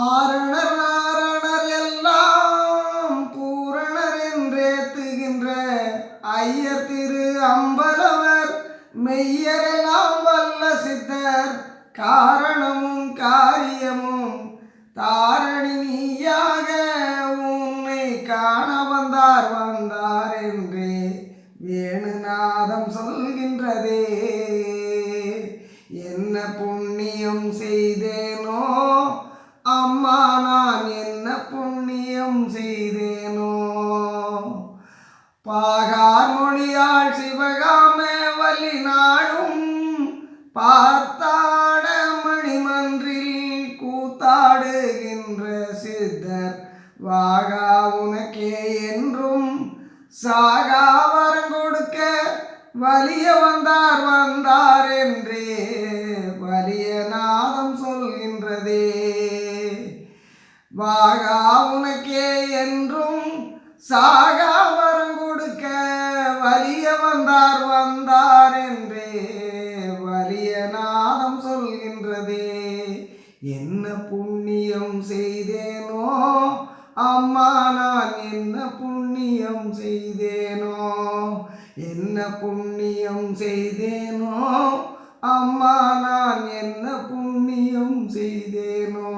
ஆரணர் நாரணர் எல்லாம் பூரணர் என்றேத்துகின்ற ஐயர் திரு அம்பலவர் மெய்யரெல்லாம் வல்ல சித்தர் காரணமும் காரியமும் தாரணி நீயாக உன்னை காண வந்தார் என்றே வேணுநாதம் சொல்கின்றதே. என்ன புண்ணியம் செய்தேனோ அம்மா, நான் என்ன புண்ணியம் செய்தேனோ? பாகார் மொழியாள் சிவகாம வலி நாடும் பார்த்தாட மணிமன்றில் கூத்தாடுகின்ற சித்தர் வாகா உனக்கே என்றும் சாகா வரம் கொடுக்க வலிய வந்தார் என்றே வலிய நாதம் சொல்கின்றதே. வாகா உனக்கே என்றும் சாகா வரம் கொடுக்க வலிய வந்தார் என்றே வலிய நாதம் சொல்கின்றதே. என்ன புண்ணியம் செய்தேனோ அம்மா, நான் என்ன புண்ணியம் செய்தேனோ? என்ன புண்ணியம் செய்தேனோ அம்மா, நான் என்ன புண்ணியம் செய்தேனோ?